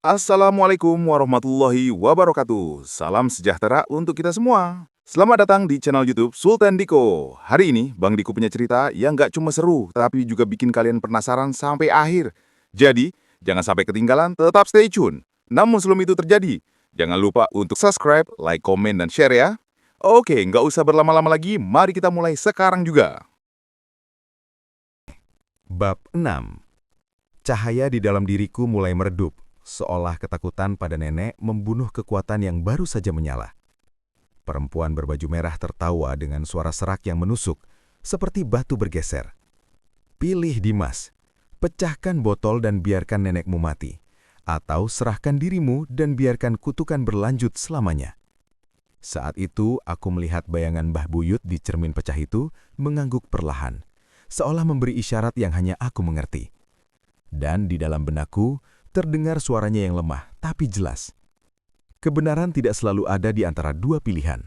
Assalamualaikum warahmatullahi wabarakatuh. Salam sejahtera untuk kita semua. Selamat datang di channel YouTube Sultan Diko. Hari ini Bang Diko punya cerita yang nggak cuma seru, tapi juga bikin kalian penasaran sampai akhir. Jadi, jangan sampai ketinggalan, tetap stay tune. Namun sebelum itu terjadi, jangan lupa untuk subscribe, like, komen, dan share ya. Oke, nggak usah berlama-lama lagi, mari kita mulai sekarang juga. Bab 6. Cahaya di dalam diriku mulai meredup, seolah ketakutan pada nenek membunuh kekuatan yang baru saja menyala. Perempuan berbaju merah tertawa dengan suara serak yang menusuk, seperti batu bergeser. Pilih Dimas, pecahkan botol dan biarkan nenekmu mati, atau serahkan dirimu dan biarkan kutukan berlanjut selamanya. Saat itu aku melihat bayangan Mbah Buyut di cermin pecah itu mengangguk perlahan, seolah memberi isyarat yang hanya aku mengerti. Dan di dalam benakku, terdengar suaranya yang lemah, tapi jelas. Kebenaran tidak selalu ada di antara dua pilihan.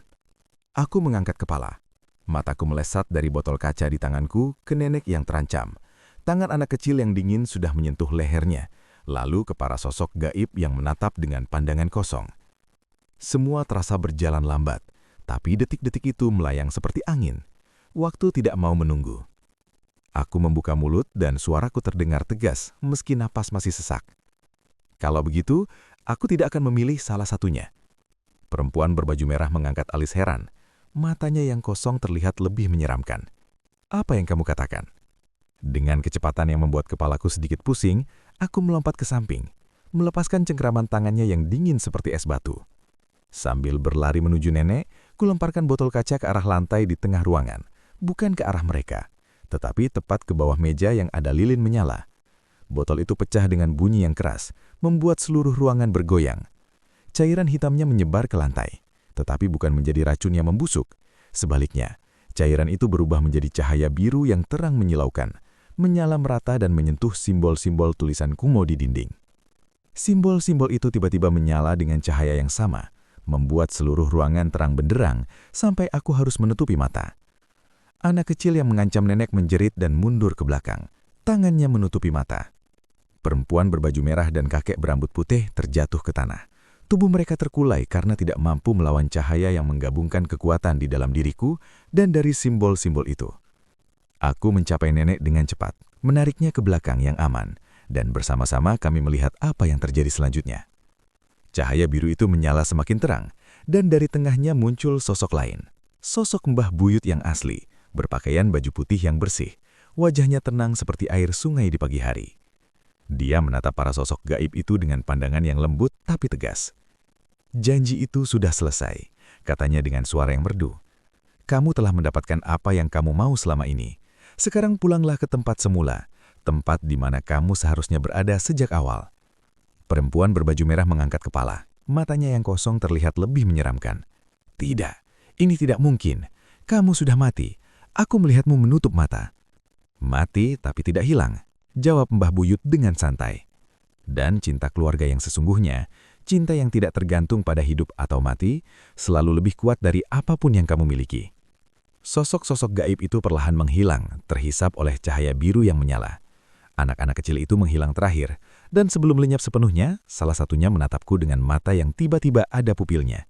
Aku mengangkat kepala. Mataku melesat dari botol kaca di tanganku ke nenek yang terancam. Tangan anak kecil yang dingin sudah menyentuh lehernya, lalu ke para sosok gaib yang menatap dengan pandangan kosong. Semua terasa berjalan lambat, tapi detik-detik itu melayang seperti angin. Waktu tidak mau menunggu. Aku membuka mulut dan suaraku terdengar tegas meski napas masih sesak. Kalau begitu, aku tidak akan memilih salah satunya. Perempuan berbaju merah mengangkat alis heran. Matanya yang kosong terlihat lebih menyeramkan. Apa yang kamu katakan? Dengan kecepatan yang membuat kepalaku sedikit pusing, aku melompat ke samping, melepaskan cengkraman tangannya yang dingin seperti es batu. Sambil berlari menuju nenek, kulemparkan botol kaca ke arah lantai di tengah ruangan, bukan ke arah mereka, tetapi tepat ke bawah meja yang ada lilin menyala. Botol itu pecah dengan bunyi yang keras, membuat seluruh ruangan bergoyang. Cairan hitamnya menyebar ke lantai, tetapi bukan menjadi racun yang membusuk. Sebaliknya, cairan itu berubah menjadi cahaya biru yang terang menyilaukan, menyala merata dan menyentuh simbol-simbol tulisan kuno di dinding. Simbol-simbol itu tiba-tiba menyala dengan cahaya yang sama, membuat seluruh ruangan terang benderang sampai aku harus menutupi mata. Anak kecil yang mengancam nenek menjerit dan mundur ke belakang, tangannya menutupi mata. Perempuan berbaju merah dan kakek berambut putih terjatuh ke tanah. Tubuh mereka terkulai karena tidak mampu melawan cahaya yang menggabungkan kekuatan di dalam diriku dan dari simbol-simbol itu. Aku mencapai nenek dengan cepat, menariknya ke belakang yang aman, dan bersama-sama kami melihat apa yang terjadi selanjutnya. Cahaya biru itu menyala semakin terang, dan dari tengahnya muncul sosok lain. Sosok Mbah Buyut yang asli, berpakaian baju putih yang bersih, wajahnya tenang seperti air sungai di pagi hari. Dia menatap para sosok gaib itu dengan pandangan yang lembut tapi tegas. Janji itu sudah selesai, katanya dengan suara yang merdu. Kamu telah mendapatkan apa yang kamu mau selama ini. Sekarang pulanglah ke tempat semula, tempat di mana kamu seharusnya berada sejak awal. Perempuan berbaju merah mengangkat kepala, matanya yang kosong terlihat lebih menyeramkan. Tidak, ini tidak mungkin. Kamu sudah mati. Aku melihatmu menutup mata. Mati tapi tidak hilang, jawab Mbah Buyut dengan santai. Dan cinta keluarga yang sesungguhnya, cinta yang tidak tergantung pada hidup atau mati, selalu lebih kuat dari apapun yang kamu miliki. Sosok-sosok gaib itu perlahan menghilang, terhisap oleh cahaya biru yang menyala. Anak-anak kecil itu menghilang terakhir, dan sebelum lenyap sepenuhnya, salah satunya menatapku dengan mata yang tiba-tiba ada pupilnya.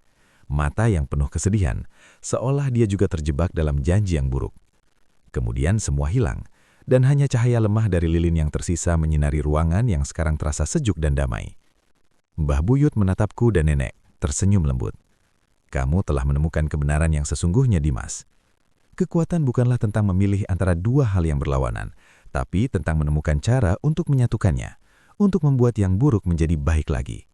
Mata yang penuh kesedihan, seolah dia juga terjebak dalam janji yang buruk. Kemudian semua hilang, dan hanya cahaya lemah dari lilin yang tersisa menyinari ruangan yang sekarang terasa sejuk dan damai. Mbah Buyut menatapku dan nenek, tersenyum lembut. Kamu telah menemukan kebenaran yang sesungguhnya, Dimas. Kekuatan bukanlah tentang memilih antara dua hal yang berlawanan, tapi tentang menemukan cara untuk menyatukannya, untuk membuat yang buruk menjadi baik lagi.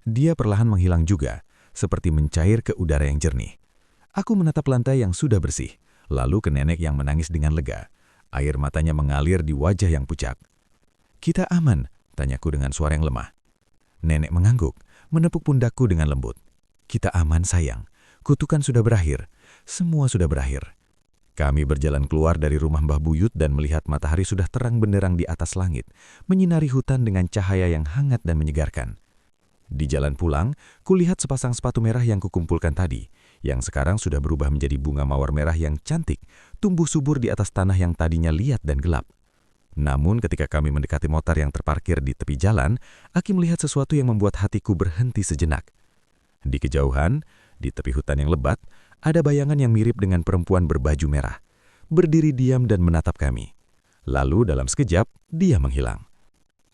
Dia perlahan menghilang juga, seperti mencair ke udara yang jernih. Aku menatap lantai yang sudah bersih, lalu ke nenek yang menangis dengan lega. Air matanya mengalir di wajah yang pucat. Kita aman, tanyaku dengan suara yang lemah. Nenek mengangguk, menepuk pundakku dengan lembut. Kita aman, sayang. Kutukan sudah berakhir. Semua sudah berakhir. Kami berjalan keluar dari rumah Mbah Buyut dan melihat matahari sudah terang benderang di atas langit, menyinari hutan dengan cahaya yang hangat dan menyegarkan. Di jalan pulang, kulihat sepasang sepatu merah yang kukumpulkan tadi, yang sekarang sudah berubah menjadi bunga mawar merah yang cantik, tumbuh subur di atas tanah yang tadinya liat dan gelap. Namun ketika kami mendekati motor yang terparkir di tepi jalan, Aki melihat sesuatu yang membuat hatiku berhenti sejenak. Di kejauhan, di tepi hutan yang lebat, ada bayangan yang mirip dengan perempuan berbaju merah, berdiri diam dan menatap kami. Lalu dalam sekejap, dia menghilang.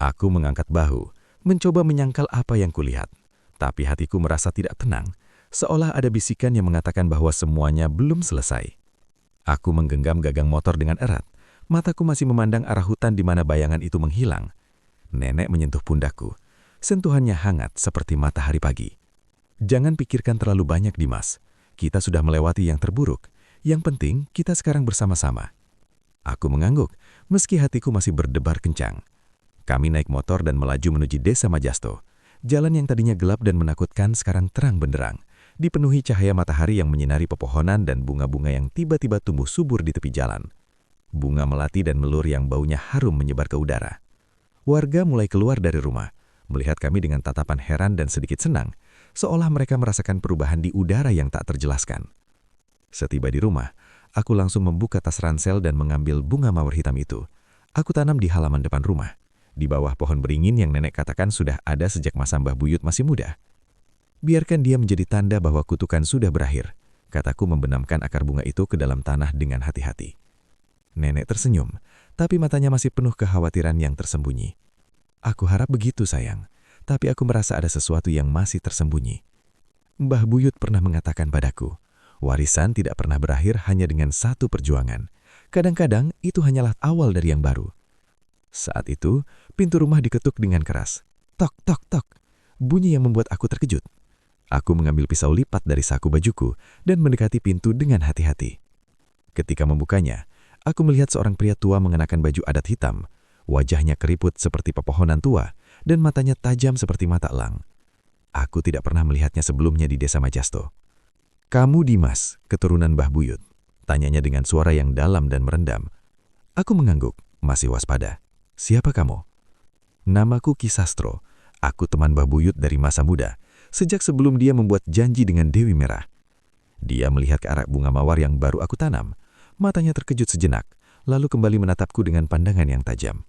Aku mengangkat bahu, mencoba menyangkal apa yang kulihat. Tapi hatiku merasa tidak tenang, seolah ada bisikan yang mengatakan bahwa semuanya belum selesai. Aku menggenggam gagang motor dengan erat. Mataku masih memandang arah hutan di mana bayangan itu menghilang. Nenek menyentuh pundakku. Sentuhannya hangat seperti matahari pagi. Jangan pikirkan terlalu banyak, Dimas. Kita sudah melewati yang terburuk. Yang penting, kita sekarang bersama-sama. Aku mengangguk, meski hatiku masih berdebar kencang. Kami naik motor dan melaju menuju Desa Majasto. Jalan yang tadinya gelap dan menakutkan sekarang terang benderang, dipenuhi cahaya matahari yang menyinari pepohonan dan bunga-bunga yang tiba-tiba tumbuh subur di tepi jalan. Bunga melati dan melur yang baunya harum menyebar ke udara. Warga mulai keluar dari rumah, melihat kami dengan tatapan heran dan sedikit senang, seolah mereka merasakan perubahan di udara yang tak terjelaskan. Setiba di rumah, aku langsung membuka tas ransel dan mengambil bunga mawar hitam itu. Aku tanam di halaman depan rumah, di bawah pohon beringin yang nenek katakan sudah ada sejak masa Mbah Buyut masih muda. Biarkan dia menjadi tanda bahwa kutukan sudah berakhir, kataku membenamkan akar bunga itu ke dalam tanah dengan hati-hati. Nenek tersenyum, tapi matanya masih penuh kekhawatiran yang tersembunyi. Aku harap begitu, sayang, tapi aku merasa ada sesuatu yang masih tersembunyi. Mbah Buyut pernah mengatakan padaku, warisan tidak pernah berakhir hanya dengan satu perjuangan. Kadang-kadang itu hanyalah awal dari yang baru. Saat itu, pintu rumah diketuk dengan keras. Tok, tok, tok. Bunyi yang membuat aku terkejut. Aku mengambil pisau lipat dari saku bajuku dan mendekati pintu dengan hati-hati. Ketika membukanya, aku melihat seorang pria tua mengenakan baju adat hitam. Wajahnya keriput seperti pepohonan tua dan matanya tajam seperti mata elang. Aku tidak pernah melihatnya sebelumnya di Desa Majasto. "Kamu Dimas, keturunan Mbah Buyut?" tanyanya dengan suara yang dalam dan merendam. Aku mengangguk, masih waspada. "Siapa kamu?" "Namaku Ki Sastro. Aku teman Mbah Buyut dari masa muda, sejak sebelum dia membuat janji dengan Dewi Merah." Dia melihat ke arah bunga mawar yang baru aku tanam. Matanya terkejut sejenak, lalu kembali menatapku dengan pandangan yang tajam.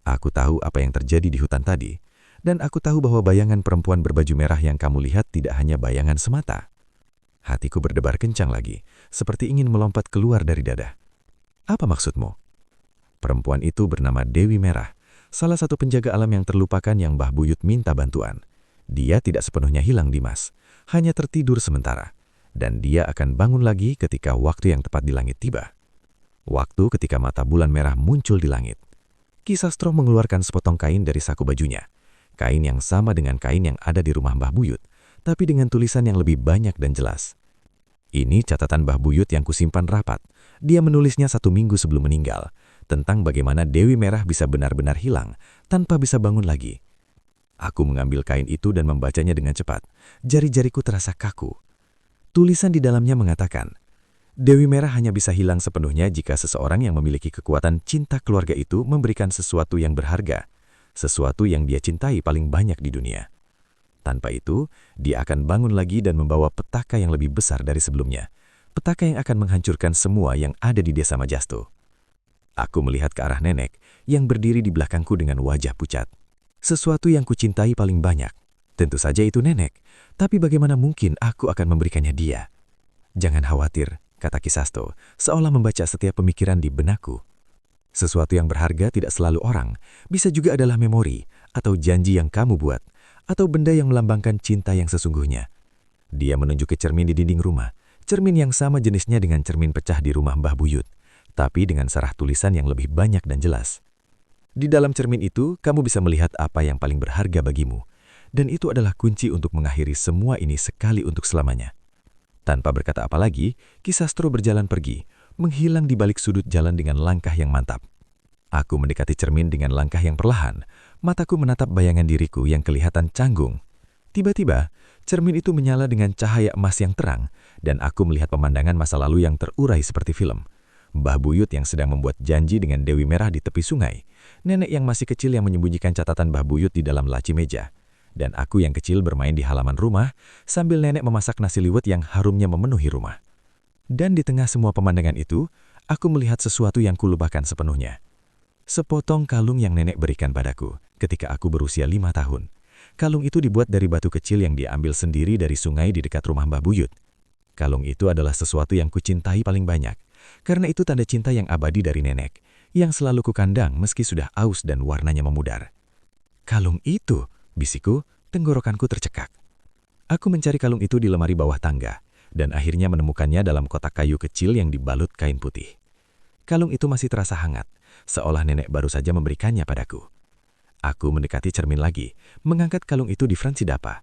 "Aku tahu apa yang terjadi di hutan tadi, dan aku tahu bahwa bayangan perempuan berbaju merah yang kamu lihat tidak hanya bayangan semata." Hatiku berdebar kencang lagi, seperti ingin melompat keluar dari dada. "Apa maksudmu?" "Perempuan itu bernama Dewi Merah, salah satu penjaga alam yang terlupakan yang Mbah Buyut minta bantuan. Dia tidak sepenuhnya hilang, Dimas, hanya tertidur sementara. Dan dia akan bangun lagi ketika waktu yang tepat di langit tiba." Waktu ketika mata bulan merah muncul di langit. Ki Sastro mengeluarkan sepotong kain dari saku bajunya. Kain yang sama dengan kain yang ada di rumah Mbah Buyut, tapi dengan tulisan yang lebih banyak dan jelas. Ini catatan Mbah Buyut yang kusimpan rapat. Dia menulisnya 1 minggu sebelum meninggal, tentang bagaimana Dewi Merah bisa benar-benar hilang, tanpa bisa bangun lagi. Aku mengambil kain itu dan membacanya dengan cepat. Jari-jariku terasa kaku. Tulisan di dalamnya mengatakan, Dewi Merah hanya bisa hilang sepenuhnya jika seseorang yang memiliki kekuatan cinta keluarga itu memberikan sesuatu yang berharga, sesuatu yang dia cintai paling banyak di dunia. Tanpa itu, dia akan bangun lagi dan membawa petaka yang lebih besar dari sebelumnya. Petaka yang akan menghancurkan semua yang ada di Desa Majasto. Aku melihat ke arah nenek yang berdiri di belakangku dengan wajah pucat. Sesuatu yang kucintai paling banyak. Tentu saja itu nenek, tapi bagaimana mungkin aku akan memberikannya dia? "Jangan khawatir," kata Ki Sastro, seolah membaca setiap pemikiran di benakku. "Sesuatu yang berharga tidak selalu orang, bisa juga adalah memori, atau janji yang kamu buat, atau benda yang melambangkan cinta yang sesungguhnya." Dia menunjuk ke cermin di dinding rumah, cermin yang sama jenisnya dengan cermin pecah di rumah Mbah Buyut, tapi dengan sarah tulisan yang lebih banyak dan jelas. "Di dalam cermin itu, kamu bisa melihat apa yang paling berharga bagimu, dan itu adalah kunci untuk mengakhiri semua ini sekali untuk selamanya." Tanpa berkata apa lagi, Ki Sastro berjalan pergi, menghilang di balik sudut jalan dengan langkah yang mantap. Aku mendekati cermin dengan langkah yang perlahan. Mataku menatap bayangan diriku yang kelihatan canggung. Tiba-tiba, cermin itu menyala dengan cahaya emas yang terang, dan aku melihat pemandangan masa lalu yang terurai seperti film. Mbah Buyut yang sedang membuat janji dengan Dewi Merah di tepi sungai, nenek yang masih kecil yang menyembunyikan catatan Mbah Buyut di dalam laci meja, dan aku yang kecil bermain di halaman rumah sambil nenek memasak nasi liwet yang harumnya memenuhi rumah. Dan di tengah semua pemandangan itu, aku melihat sesuatu yang kulupakan sepenuhnya. Sepotong kalung yang nenek berikan padaku ketika aku berusia 5 tahun. Kalung itu dibuat dari batu kecil yang diambil sendiri dari sungai di dekat rumah Mbah Buyut. Kalung itu adalah sesuatu yang kucintai paling banyak, karena itu tanda cinta yang abadi dari nenek, yang selalu kukandang meski sudah aus dan warnanya memudar. Kalung itu, bisikku, tenggorokanku tercekak. Aku mencari kalung itu di lemari bawah tangga, dan akhirnya menemukannya dalam kotak kayu kecil yang dibalut kain putih. Kalung itu masih terasa hangat, seolah nenek baru saja memberikannya padaku. Aku mendekati cermin lagi, mengangkat kalung itu di Fransidapa.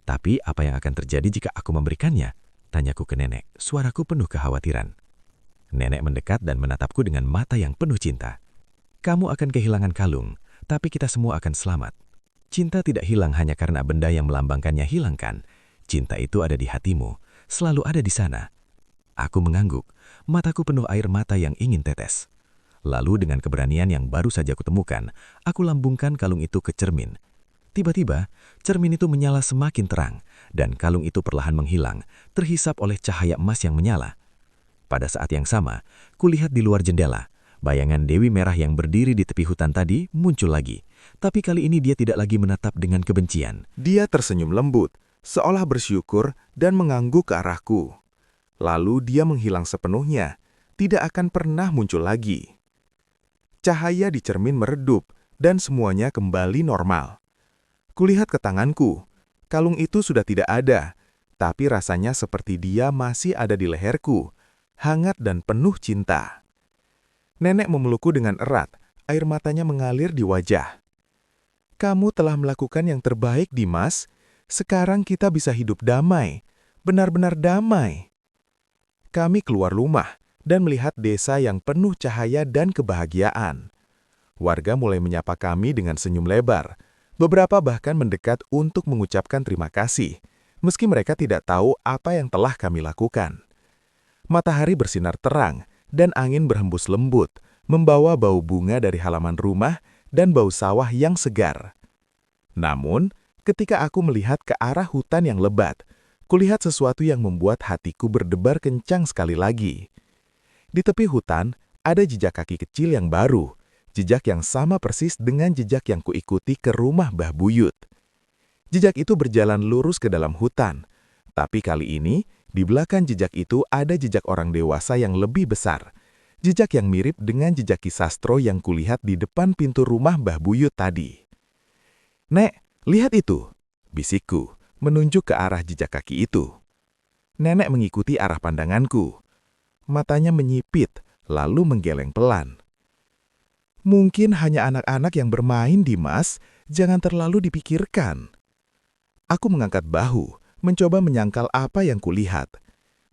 Tapi apa yang akan terjadi jika aku memberikannya? Tanyaku ke nenek, suaraku penuh kekhawatiran. Nenek mendekat dan menatapku dengan mata yang penuh cinta. Kamu akan kehilangan kalung, tapi kita semua akan selamat. Cinta tidak hilang hanya karena benda yang melambangkannya hilangkan. Cinta itu ada di hatimu, selalu ada di sana. Aku mengangguk, mataku penuh air mata yang ingin tetes. Lalu dengan keberanian yang baru saja kutemukan, aku lambungkan kalung itu ke cermin. Tiba-tiba, cermin itu menyala semakin terang, dan kalung itu perlahan menghilang, terhisap oleh cahaya emas yang menyala. Pada saat yang sama, kulihat di luar jendela, bayangan Dewi Merah yang berdiri di tepi hutan tadi muncul lagi. Tapi kali ini dia tidak lagi menatap dengan kebencian. Dia tersenyum lembut, seolah bersyukur dan mengangguk ke arahku. Lalu dia menghilang sepenuhnya, tidak akan pernah muncul lagi. Cahaya di cermin meredup, dan semuanya kembali normal. Kulihat ke tanganku, kalung itu sudah tidak ada, tapi rasanya seperti dia masih ada di leherku, hangat dan penuh cinta. Nenek memelukku dengan erat, air matanya mengalir di wajah. Kamu telah melakukan yang terbaik, Dimas. Sekarang kita bisa hidup damai, benar-benar damai. Kami keluar rumah dan melihat desa yang penuh cahaya dan kebahagiaan. Warga mulai menyapa kami dengan senyum lebar. Beberapa bahkan mendekat untuk mengucapkan terima kasih, meski mereka tidak tahu apa yang telah kami lakukan. Matahari bersinar terang, dan angin berhembus lembut, membawa bau bunga dari halaman rumah dan bau sawah yang segar. Namun, ketika aku melihat ke arah hutan yang lebat, kulihat sesuatu yang membuat hatiku berdebar kencang sekali lagi. Di tepi hutan, ada jejak kaki kecil yang baru, jejak yang sama persis dengan jejak yang kuikuti ke rumah Mbah Buyut. Jejak itu berjalan lurus ke dalam hutan, tapi kali ini, di belakang jejak itu ada jejak orang dewasa yang lebih besar, jejak yang mirip dengan jejak Ki Sastro yang kulihat di depan pintu rumah Mbah Buyut tadi. "Nek, lihat itu," bisikku, menunjuk ke arah jejak kaki itu. Nenek mengikuti arah pandanganku. Matanya menyipit, lalu menggeleng pelan. "Mungkin hanya anak-anak yang bermain, Dimas. Jangan terlalu dipikirkan." Aku mengangkat bahu, mencoba menyangkal apa yang kulihat.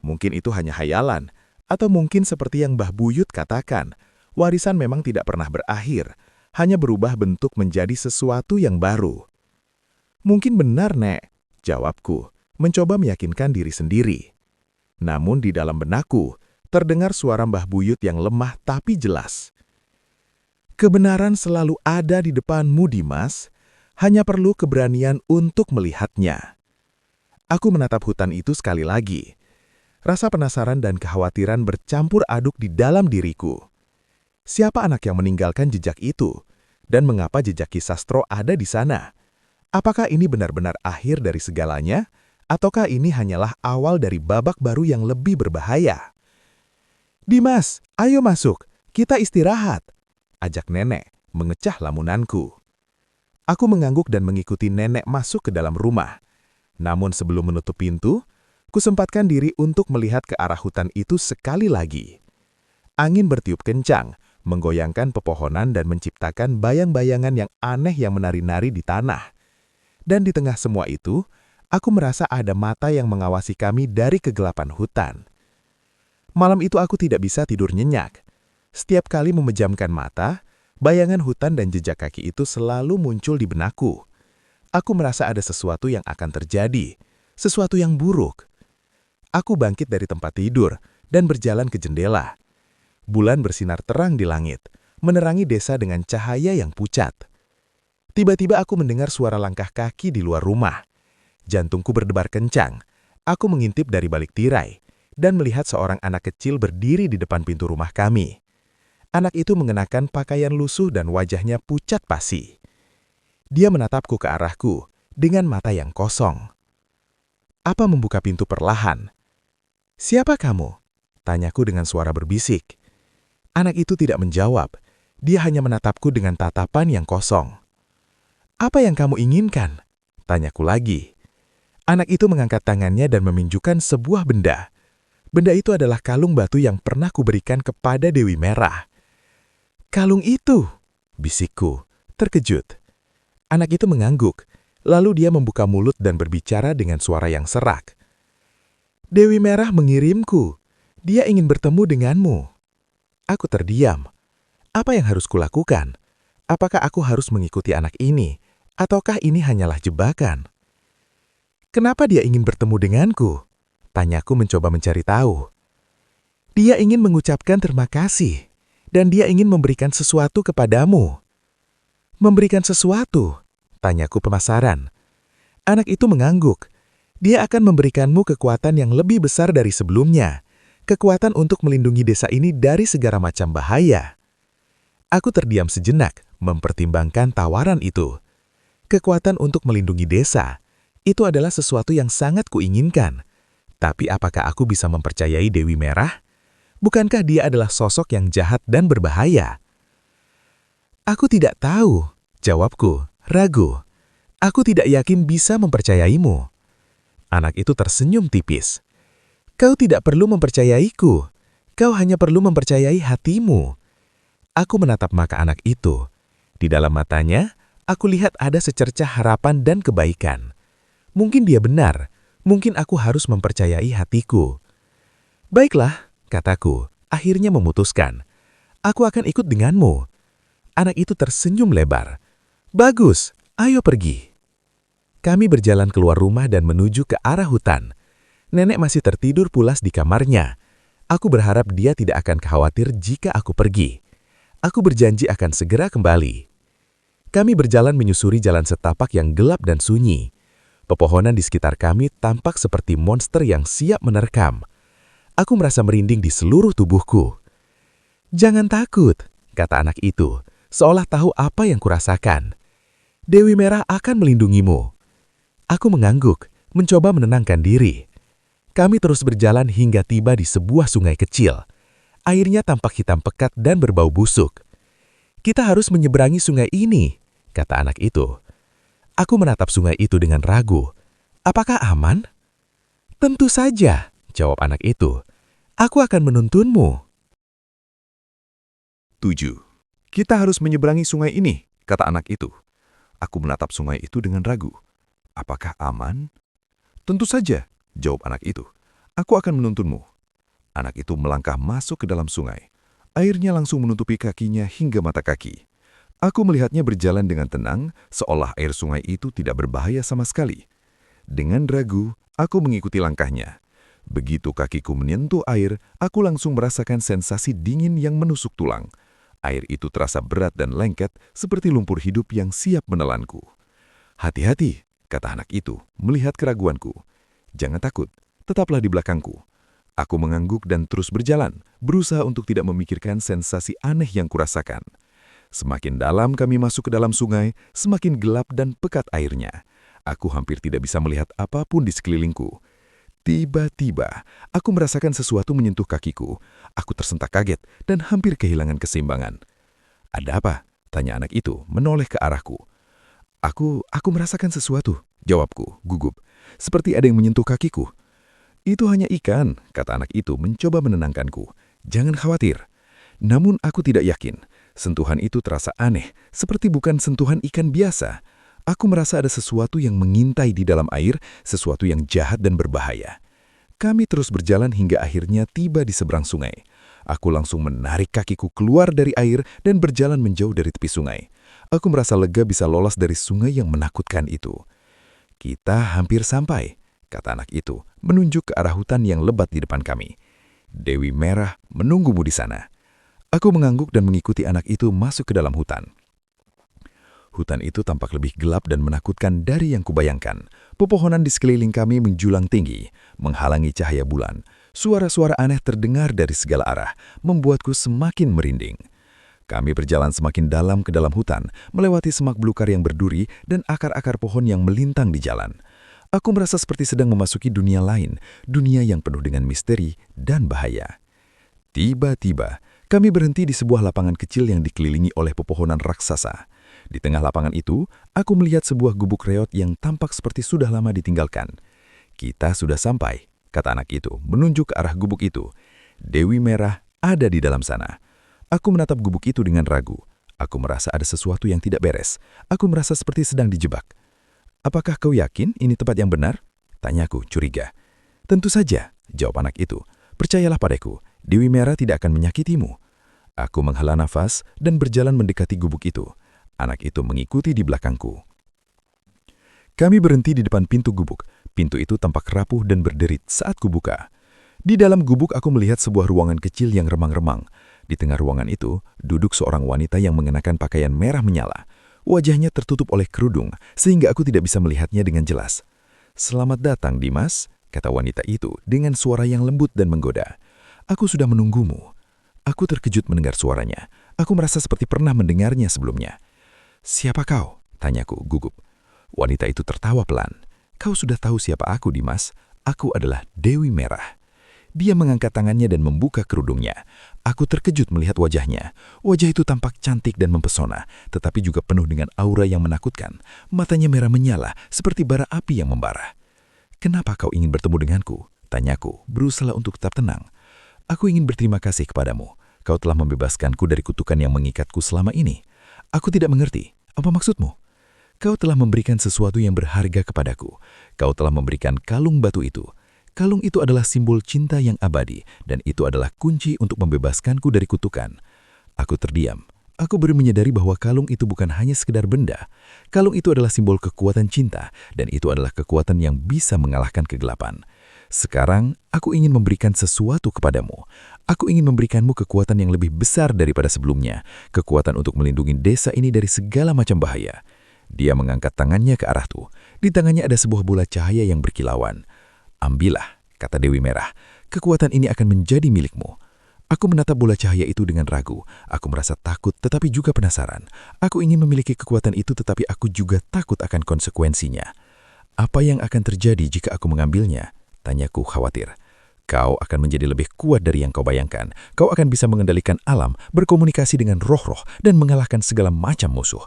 Mungkin itu hanya hayalan, atau mungkin seperti yang Mbah Buyut katakan, warisan memang tidak pernah berakhir, hanya berubah bentuk menjadi sesuatu yang baru. "Mungkin benar, Nek," jawabku, mencoba meyakinkan diri sendiri. Namun di dalam benakku, terdengar suara Mbah Buyut yang lemah tapi jelas. "Kebenaran selalu ada di depanmu, Dimas. Hanya perlu keberanian untuk melihatnya." Aku menatap hutan itu sekali lagi. Rasa penasaran dan kekhawatiran bercampur aduk di dalam diriku. Siapa anak yang meninggalkan jejak itu? Dan mengapa jejak Ki Sastro ada di sana? Apakah ini benar-benar akhir dari segalanya? Ataukah ini hanyalah awal dari babak baru yang lebih berbahaya? "Dimas, ayo masuk. Kita istirahat," ajak nenek, mengecah lamunanku. Aku mengangguk dan mengikuti nenek masuk ke dalam rumah. Namun sebelum menutup pintu, kusempatkan diri untuk melihat ke arah hutan itu sekali lagi. Angin bertiup kencang, menggoyangkan pepohonan dan menciptakan bayang-bayangan yang aneh yang menari-nari di tanah. Dan di tengah semua itu, aku merasa ada mata yang mengawasi kami dari kegelapan hutan. Malam itu aku tidak bisa tidur nyenyak. Setiap kali memejamkan mata, bayangan hutan dan jejak kaki itu selalu muncul di benakku. Aku merasa ada sesuatu yang akan terjadi, sesuatu yang buruk. Aku bangkit dari tempat tidur dan berjalan ke jendela. Bulan bersinar terang di langit, menerangi desa dengan cahaya yang pucat. Tiba-tiba aku mendengar suara langkah kaki di luar rumah. Jantungku berdebar kencang. Aku mengintip dari balik tirai dan melihat seorang anak kecil berdiri di depan pintu rumah kami. Anak itu mengenakan pakaian lusuh dan wajahnya pucat pasi. Dia menatapku ke arahku dengan mata yang kosong. Apa membuka pintu perlahan? "Siapa kamu?" tanyaku dengan suara berbisik. Anak itu tidak menjawab. Dia hanya menatapku dengan tatapan yang kosong. "Apa yang kamu inginkan?" tanyaku lagi. Anak itu mengangkat tangannya dan menunjukkan sebuah benda. Benda itu adalah kalung batu yang pernah kuberikan kepada Dewi Merah. "Kalung itu?" bisikku, terkejut. Anak itu mengangguk, lalu dia membuka mulut dan berbicara dengan suara yang serak. "Dewi Merah mengirimku. Dia ingin bertemu denganmu." Aku terdiam. Apa yang harus kulakukan? Apakah aku harus mengikuti anak ini, ataukah ini hanyalah jebakan? "Kenapa dia ingin bertemu denganku?" tanyaku mencoba mencari tahu. "Dia ingin mengucapkan terima kasih, dan dia ingin memberikan sesuatu kepadamu." "Memberikan sesuatu?" tanyaku penasaran. Anak itu mengangguk. "Dia akan memberikanmu kekuatan yang lebih besar dari sebelumnya. Kekuatan untuk melindungi desa ini dari segala macam bahaya." Aku terdiam sejenak, mempertimbangkan tawaran itu. Kekuatan untuk melindungi desa, itu adalah sesuatu yang sangat kuinginkan. Tapi apakah aku bisa mempercayai Dewi Merah? Bukankah dia adalah sosok yang jahat dan berbahaya? "Aku tidak tahu," jawabku, ragu. "Aku tidak yakin bisa mempercayaimu." Anak itu tersenyum tipis. "Kau tidak perlu mempercayaiku. Kau hanya perlu mempercayai hatimu." Aku menatap mata anak itu. Di dalam matanya, aku lihat ada secercah harapan dan kebaikan. Mungkin dia benar. Mungkin aku harus mempercayai hatiku. "Baiklah," kataku, akhirnya memutuskan. "Aku akan ikut denganmu." Anak itu tersenyum lebar. "Bagus, ayo pergi." Kami berjalan keluar rumah dan menuju ke arah hutan. Nenek masih tertidur pulas di kamarnya. Aku berharap dia tidak akan khawatir jika aku pergi. Aku berjanji akan segera kembali. Kami berjalan menyusuri jalan setapak yang gelap dan sunyi. Pepohonan di sekitar kami tampak seperti monster yang siap menerkam. Aku merasa merinding di seluruh tubuhku. "Jangan takut," kata anak itu, seolah tahu apa yang kurasakan. "Dewi Merah akan melindungimu." Aku mengangguk, mencoba menenangkan diri. Kami terus berjalan hingga tiba di sebuah sungai kecil. Airnya tampak hitam pekat dan berbau busuk. "Kita harus menyeberangi sungai ini," kata anak itu. Aku menatap sungai itu dengan ragu. "Apakah aman?" "Tentu saja," jawab anak itu. "Aku akan menuntunmu." 7. Kita harus menyeberangi sungai ini, kata anak itu. Aku menatap sungai itu dengan ragu. Apakah aman? "Tentu saja," jawab anak itu. "Aku akan menuntunmu." Anak itu melangkah masuk ke dalam sungai. Airnya langsung menutupi kakinya hingga mata kaki. Aku melihatnya berjalan dengan tenang, seolah air sungai itu tidak berbahaya sama sekali. Dengan ragu, aku mengikuti langkahnya. Begitu kakiku menyentuh air, aku langsung merasakan sensasi dingin yang menusuk tulang. Air itu terasa berat dan lengket seperti lumpur hidup yang siap menelanku. "Hati-hati," kata anak itu, melihat keraguanku. "Jangan takut, tetaplah di belakangku." Aku mengangguk dan terus berjalan, berusaha untuk tidak memikirkan sensasi aneh yang kurasakan. Semakin dalam kami masuk ke dalam sungai, semakin gelap dan pekat airnya. Aku hampir tidak bisa melihat apapun di sekelilingku. Tiba-tiba, aku merasakan sesuatu menyentuh kakiku. Aku tersentak kaget dan hampir kehilangan keseimbangan. "Ada apa?" tanya anak itu, menoleh ke arahku. Aku merasakan sesuatu," jawabku, gugup. "Seperti ada yang menyentuh kakiku." "Itu hanya ikan," kata anak itu mencoba menenangkanku. "Jangan khawatir." Namun aku tidak yakin. Sentuhan itu terasa aneh, seperti bukan sentuhan ikan biasa. Aku merasa ada sesuatu yang mengintai di dalam air, sesuatu yang jahat dan berbahaya. Kami terus berjalan hingga akhirnya tiba di seberang sungai. Aku langsung menarik kakiku keluar dari air dan berjalan menjauh dari tepi sungai. Aku merasa lega bisa lolos dari sungai yang menakutkan itu. "Kita hampir sampai," kata anak itu, menunjuk ke arah hutan yang lebat di depan kami. "Dewi Merah menunggumu di sana." Aku mengangguk dan mengikuti anak itu masuk ke dalam hutan. Hutan itu tampak lebih gelap dan menakutkan dari yang kubayangkan. Pepohonan di sekeliling kami menjulang tinggi, menghalangi cahaya bulan. Suara-suara aneh terdengar dari segala arah, membuatku semakin merinding. Kami berjalan semakin dalam ke dalam hutan, melewati semak belukar yang berduri dan akar-akar pohon yang melintang di jalan. Aku merasa seperti sedang memasuki dunia lain, dunia yang penuh dengan misteri dan bahaya. Tiba-tiba, kami berhenti di sebuah lapangan kecil yang dikelilingi oleh pepohonan raksasa. Di tengah lapangan itu, aku melihat sebuah gubuk reot yang tampak seperti sudah lama ditinggalkan. Kita sudah sampai, kata anak itu, menunjuk ke arah gubuk itu. Dewi Merah ada di dalam sana. Aku menatap gubuk itu dengan ragu. Aku merasa ada sesuatu yang tidak beres. Aku merasa seperti sedang dijebak. Apakah kau yakin ini tempat yang benar? Tanyaku, curiga. Tentu saja, jawab anak itu. Percayalah padaku, Dewi Merah tidak akan menyakitimu. Aku menghela nafas dan berjalan mendekati gubuk itu. Anak itu mengikuti di belakangku. Kami berhenti di depan pintu gubuk. Pintu itu tampak rapuh dan berderit saat kubuka. Di dalam gubuk aku melihat sebuah ruangan kecil yang remang-remang. Di tengah ruangan itu, duduk seorang wanita yang mengenakan pakaian merah menyala. Wajahnya tertutup oleh kerudung, sehingga aku tidak bisa melihatnya dengan jelas. "Selamat datang, Dimas," kata wanita itu dengan suara yang lembut dan menggoda. "Aku sudah menunggumu." Aku terkejut mendengar suaranya. Aku merasa seperti pernah mendengarnya sebelumnya. "Siapa kau?" tanyaku, gugup. Wanita itu tertawa pelan. "Kau sudah tahu siapa aku, Dimas. Aku adalah Dewi Merah." Dia mengangkat tangannya dan membuka kerudungnya. Aku terkejut melihat wajahnya. Wajah itu tampak cantik dan mempesona, tetapi juga penuh dengan aura yang menakutkan. Matanya merah menyala, seperti bara api yang membara. "Kenapa kau ingin bertemu denganku?" tanyaku, berusaha untuk tetap tenang. "Aku ingin berterima kasih kepadamu. Kau telah membebaskanku dari kutukan yang mengikatku selama ini. Aku tidak mengerti. Apa maksudmu? Kau telah memberikan sesuatu yang berharga kepadaku. Kau telah memberikan kalung batu itu. Kalung itu adalah simbol cinta yang abadi, dan itu adalah kunci untuk membebaskanku dari kutukan." Aku terdiam. Aku baru menyadari bahwa kalung itu bukan hanya sekedar benda. Kalung itu adalah simbol kekuatan cinta, dan itu adalah kekuatan yang bisa mengalahkan kegelapan. Sekarang, aku ingin memberikan sesuatu kepadamu. Aku ingin memberikanmu kekuatan yang lebih besar daripada sebelumnya, kekuatan untuk melindungi desa ini dari segala macam bahaya. Dia mengangkat tangannya ke arahku. Di tangannya ada sebuah bola cahaya yang berkilauan. "Ambillah," kata Dewi Merah. "Kekuatan ini akan menjadi milikmu." Aku menatap bola cahaya itu dengan ragu. Aku merasa takut tetapi juga penasaran. Aku ingin memiliki kekuatan itu tetapi aku juga takut akan konsekuensinya. "Apa yang akan terjadi jika aku mengambilnya?" tanyaku khawatir. "Kau akan menjadi lebih kuat dari yang kau bayangkan. Kau akan bisa mengendalikan alam, berkomunikasi dengan roh-roh, dan mengalahkan segala macam musuh."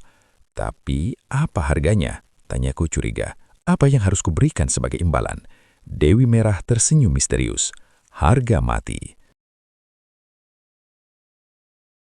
"Tapi apa harganya?" tanyaku curiga. "Apa yang harus kuberikan sebagai imbalan?" Dewi Merah tersenyum misterius. "Harga mati."